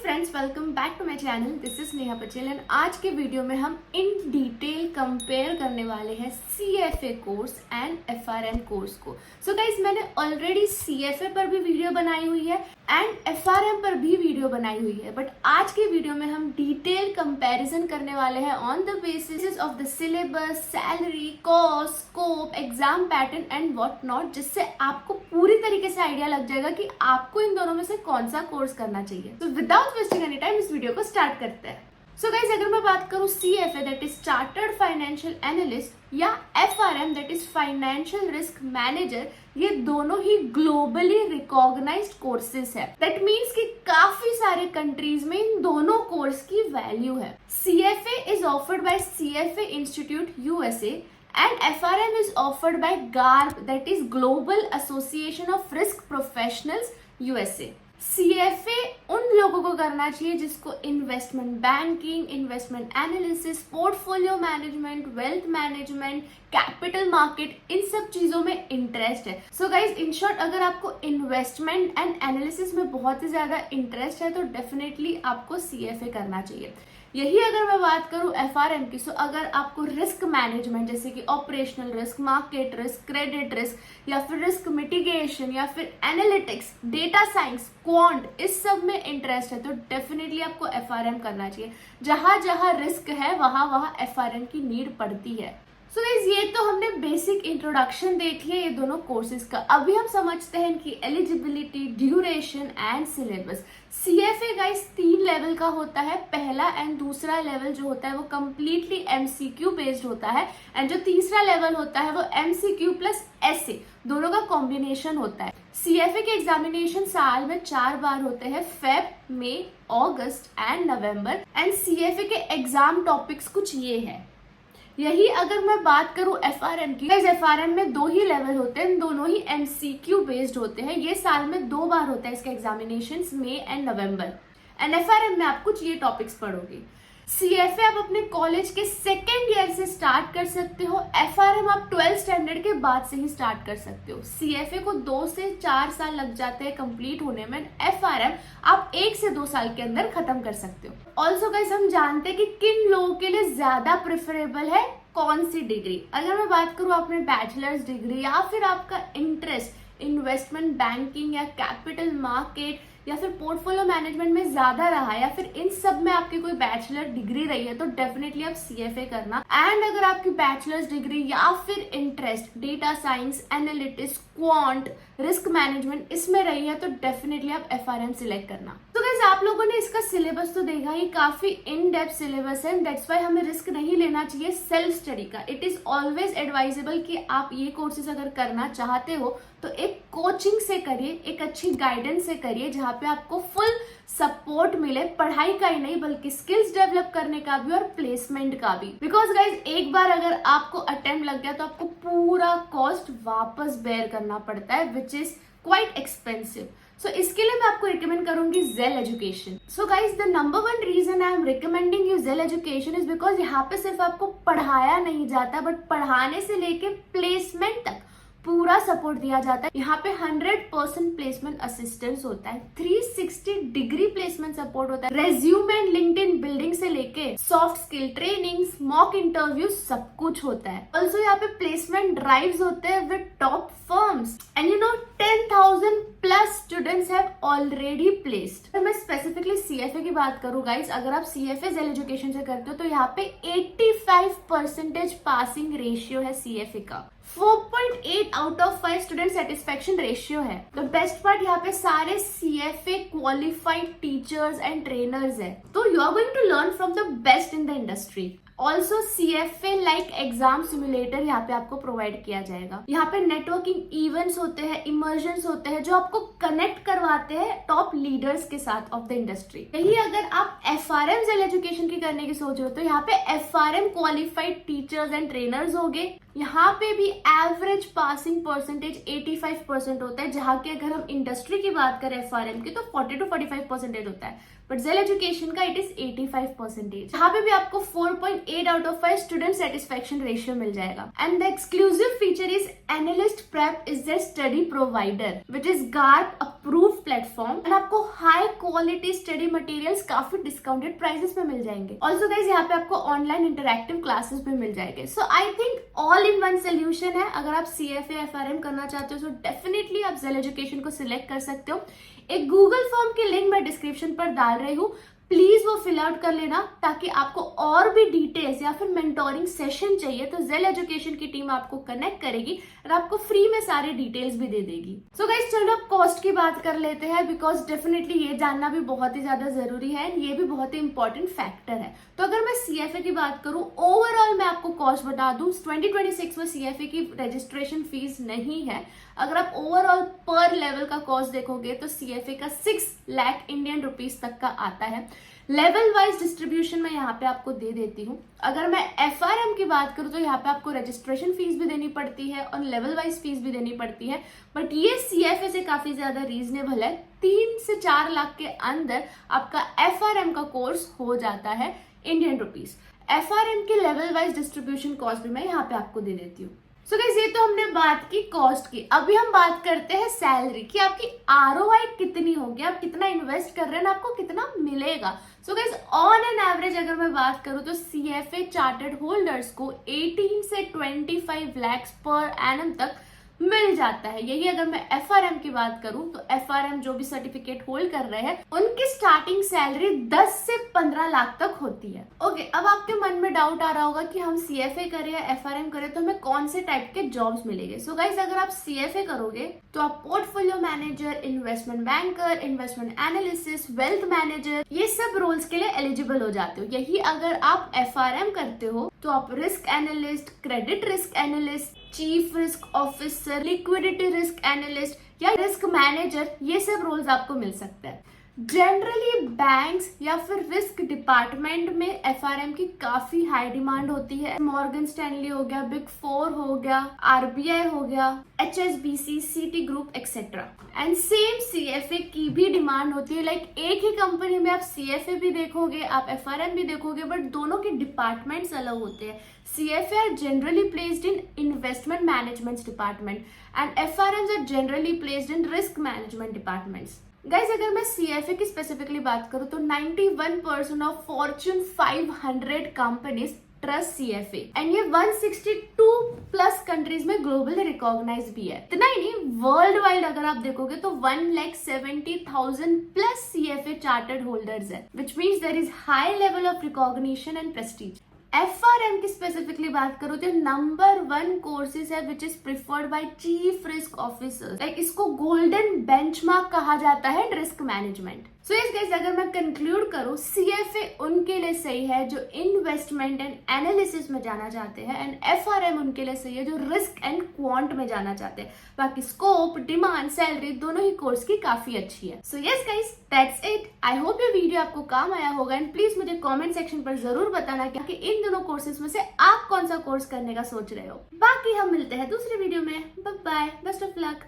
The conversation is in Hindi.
Friends, welcome back to my channel. This is Neha Patel and आज के वीडियो में हम इन डिटेल कंपेयर करने वाले हैं CFA course and FRM course को। सो गाइज, मैंने ऑलरेडी CFA पर भी वीडियो बनाई हुई है एंड FRM पर भी वीडियो बनाई हुई है, बट आज के वीडियो में हम डिटेल कंपैरिजन करने वाले हैं on the basis of the syllabus, salary, cost, scope, exam pattern and what not, जिससे आपको पूरी तरीके से आइडिया लग जाएगा कि आपको इन दोनों में से कौन सा कोर्स करना चाहिए। तो विदाउट वेस्टिंग एनी टाइम इस वीडियो को स्टार्ट करते हैं। सो गाइज, अगर मैं बात करूं CFA that is chartered financial analyst या FRM that is financial risk manager, ये दोनों ही ग्लोबली रिकॉग्नाइज्ड कोर्सेज है। दैट मीन्स कि काफी सारे कंट्रीज में इन दोनों कोर्स की वैल्यू है। CFA is offered by CFA institute USA and FRM is offered by GARP, that is Global Association of Risk Professionals USA। CFA उन लोगों को करना चाहिए जिसको investment banking, investment analysis, portfolio management, wealth management, capital market, इन सब चीजों में इंटरेस्ट है। सो गाइज, इन शॉर्ट, अगर आपको इन्वेस्टमेंट एंड एनालिसिस में बहुत ही ज्यादा इंटरेस्ट है तो डेफिनेटली आपको CFA करना चाहिए। यही अगर मैं बात करूं FRM की, सो अगर आपको रिस्क मैनेजमेंट जैसे कि operational risk, market risk, credit risk या फिर रिस्क मिटिगेशन या फिर एनालिटिक्स, डेटा साइंस, क्वांट, इस सब में इंटरेस्ट है तो डेफिनेटली आपको FRM करना चाहिए। जहां जहां रिस्क है वहां वहां FRM की नीड पड़ती है। सो गाइस, ये तो हमने बेसिक इंट्रोडक्शन देख लिया ये दोनों कोर्सेज का। अभी हम समझते हैं कि eligibility, duration and syllabus. CFA guys 3 level का होता है। पहला एंड दूसरा लेवल जो होता है वो कम्प्लीटली MCQ बेस्ड होता है एंड जो तीसरा लेवल होता है वो MCQ प्लस essay दोनों का कॉम्बिनेशन होता है। CFA के एग्जामिनेशन साल में 4 बार होते हैं, Feb, May, August and November. And CFA के एग्जाम टॉपिक्स कुछ ये है। यही अगर मैं बात करूं FRM की, FRM में 2 ही लेवल होते हैं, दोनों ही MCQ बेस्ड होते हैं। ये साल में 2 बार होता है इसके examination, May and November. And FRM में आप कुछ ये टॉपिक्स पढ़ोगे। CFA आप अपने कॉलेज के 2nd ईयर से स्टार्ट कर सकते हो, FRM आप 12th स्टैंडर्ड के बाद से ही स्टार्ट कर सकते हो। CFA को 2 से 4 साल लग जाते हैं कंप्लीट होने में, FRM आप 1 से 2 साल के अंदर खत्म कर सकते हो। ऑल्सो गाइस, हम जानते हैं कि किन लोगों के लिए ज्यादा प्रेफरेबल है कौन सी डिग्री। अगर मैं बात करूं अपने बैचलर्स डिग्री या फिर आपका इंटरेस्ट इन्वेस्टमेंट बैंकिंग या कैपिटल मार्केट या फिर पोर्टफोलियो मैनेजमेंट में ज्यादा रहा या फिर इन सब में आपकी कोई बैचलर डिग्री रही है तो डेफिनेटली आप CFA करना। एंड अगर आपकी बैचलर्स डिग्री या फिर interest data science, analytics, quant, risk management इसमें रही है तो डेफिनेटली आप FRM सिलेक्ट करना। तो गाइस, आप लोगों ने इसका सिलेबस तो देखा ही, काफी इन डेप्थ सिलेबस है, दैट्स व्हाई हमें रिस्क नहीं लेना चाहिए सेल्फ स्टडी का। इट इज ऑलवेज एडवाइजेबल कि आप ये कोर्सेज अगर करना चाहते हो तो एक कोचिंग से करिए, एक अच्छी गाइडेंस से करिए जहाँ पे आपको फुल सपोर्ट मिले, पढ़ाई का ही नहीं बल्कि स्किल्स डेवलप करने का भी और प्लेसमेंट का भी। बिकॉज गाइज, एक बार अगर आपको अटेम्प्ट लग गया तो आपको पूरा कॉस्ट वापस बेयर करना पड़ता है, which is quite expensive. So इसके लिए मैं आपको रिकमेंड करूंगी ZEL education. So guys, the number 1 reason I am recommending you ZEL education is because यहाँ पे सिर्फ आपको पढ़ाया नहीं जाता बट पढ़ाने से लेके प्लेसमेंट तक पूरा सपोर्ट दिया जाता है। यहाँ पे 100% प्लेसमेंट असिस्टेंस होता है, 360 डिग्री प्लेसमेंट सपोर्ट होता है, रेज्यूम एंड लिंक्डइन बिल्डिंग से लेके soft skill trainings, mock interview, सब कुछ होता है। ऑल्सो यहाँ पे प्लेसमेंट ड्राइव्स होते हैं with top firms and 10,000 plus students have already placed. मैं स्पेसिफिकली CFA की बात करूँ गाइज, अगर आप CFA ZEL एजुकेशन से करते हो तो यहाँ पे 85% पासिंग रेशियो है CFA का, 4.8 out of 5 student satisfaction ratio है। द बेस्ट पार्ट, यहाँ पे सारे CFA qualified teachers and trainers है, तो you are going to learn from the best in the industry. Also CFA like exam simulator यहाँ पे आपको प्रोवाइड किया जाएगा। यहाँ पे नेटवर्किंग इवेंट्स होते हैं, इमर्जन्स होते हैं जो आपको कनेक्ट करवाते हैं टॉप लीडर्स के साथ ऑफ द इंडस्ट्री। यही अगर आप FRM ZEL एजुकेशन की करने की सोच रहे हो तो यहाँ पे FRM qualified teachers and trainers होंगे। यहाँ पे भी एवरेज पासिंग परसेंटेज 85% होता है, जहाँ की अगर हम इंडस्ट्री की बात करें FRM की तो 40 to 45% होता है, बट ZEL एजुकेशन का इट इज 85%। यहाँ पे भी आपको 4.8 out of 5 student satisfaction ratio मिल जाएगा। And the exclusive feature is analyst prep is the study provider which is GARP approved platform and आपको हाई क्वालिटी स्टडी मटेरियल्स काफी डिस्काउंटेड प्राइसेस में मिल जाएंगे। ऑल्सो गाइज यहाँ पे आपको ऑनलाइन इंटरैक्टिव क्लासेस भी मिल जाएंगे। So I think all in one solution है। अगर आप CFA FRM करना चाहते हो तो डेफिनेटली आप जेल एजुकेशन को सिलेक्ट कर सकते हो। एक गूगल फॉर्म की लिंक मैं डिस्क्रिप्शन पर डाल रही हूँ, प्लीज वो फिल आउट कर लेना, ताकि आपको और भी डिटेल्स या फिर मेंटोरिंग सेशन चाहिए तो जेल एजुकेशन की टीम आपको कनेक्ट करेगी और आपको फ्री में सारे डिटेल्स भी दे देगी। सो गाइस चलो अब कॉस्ट की बात कर लेते हैं, बिकॉज डेफिनेटली ये जानना भी बहुत ही ज्यादा जरूरी है, ये भी बहुत ही इंपॉर्टेंट फैक्टर है। तो अगर मैं CFA की बात करूं, ओवरऑल मैं आपको कॉस्ट बता दूं, 2026 में CFA की रजिस्ट्रेशन फीस नहीं है। अगर आप ओवरऑल पर लेवल का कॉस्ट देखोगे तो CFA का 6 लाख इंडियन रुपीस तक का आता है। लेवल वाइज डिस्ट्रीब्यूशन में यहाँ पे आपको दे देती हूँ। अगर मैं FRM की बात करूँ तो यहाँ पे आपको रजिस्ट्रेशन फीस भी देनी पड़ती है और लेवल वाइज फीस भी देनी पड़ती है, बट ये CFA से काफी ज्यादा रीजनेबल है। 3 से 4 लाख के अंदर आपका FRM का कोर्स हो जाता है इंडियन रुपीस। FRM की लेवल वाइज डिस्ट्रीब्यूशन कॉस्ट भी मैं यहाँ पे आपको दे देती हूँ। सो गाइस ये तो हमने बात की कॉस्ट की। अभी हम बात करते हैं सैलरी की, आपकी ROI कितनी होगी, आप कितना इन्वेस्ट कर रहे हैं, आपको कितना मिलेगा। So guys on an average अगर मैं बात करूं तो CFA चार्टर्ड होल्डर्स को 18 से 25 लाख पर एनम तक मिल जाता है। यही अगर मैं FRM की बात करूं तो FRM जो भी सर्टिफिकेट होल्ड कर रहे हैं उनकी स्टार्टिंग सैलरी 10 से 15 लाख तक होती है। ओके, अब आपके मन में डाउट आ रहा होगा कि हम CFA करें या FRM करें तो हमें कौन से टाइप के जॉब्स मिलेंगे। सो गाइस अगर आप CFA करोगे तो आप portfolio manager, investment banker, investment analysis, wealth manager, ये सब रोल्स के लिए एलिजिबल हो जाते हो। यही अगर आप FRM करते हो तो आप risk analyst, credit risk analyst, chief risk officer, liquidity risk analyst या रिस्क मैनेजर, ये सब रोल्स आपको मिल सकते हैं। जनरली बैंक्स या फिर रिस्क डिपार्टमेंट में FRM की काफी हाई डिमांड होती है। मॉर्गन स्टैनली हो गया, बिग 4 हो गया, RBI हो गया, HSBC, city group etcetera. And same CFA की भी डिमांड होती है। लाइक एक ही कंपनी में आप CFA भी देखोगे, आप FRM भी देखोगे, बट दोनों के डिपार्टमेंट्स अलग होते हैं। CFA are generally placed in investment management department and FRMs are generally placed in risk management departments. Guys अगर मैं CFA की स्पेसिफिकली बात करूं तो 91% of Fortune 500 companies trust CFA and ये 162 प्लस कंट्रीज में ग्लोबली रिकॉग्नाइज भी है। इतना ही नहीं, वर्ल्ड वाइड अगर आप देखोगे तो 1,70,000 प्लस CFA चार्टर्ड होल्डर्स है, which means there is high level of recognition and prestige. FRM की स्पेसिफिकली बात करूं तो नंबर 1 कोर्सेज है which is preferred by chief risk officers. Like इसको गोल्डन बेंचमार्क कहा जाता है रिस्क मैनेजमेंट। सो इस गाइस अगर मैं कंक्लूड करूं, CFA उनके लिए सही है जो इन्वेस्टमेंट एंड एनालिसिस में जाना चाहते हैं एंड FRM उनके लिए सही है जो रिस्क एंड क्वांट में जाना चाहते हैं। बाकी स्कोप, डिमांड, सैलरी दोनों ही कोर्स की काफी अच्छी है। So yes guys that's it. I hope ये वीडियो आपको काम आया होगा एंड प्लीज मुझे कमेंट सेक्शन पर जरूर बताना कि इन दोनों कोर्सेज में से आप कौन सा कोर्स करने का सोच रहे हो। बाकी हम मिलते हैं दूसरे वीडियो में। Bye bye, best of luck.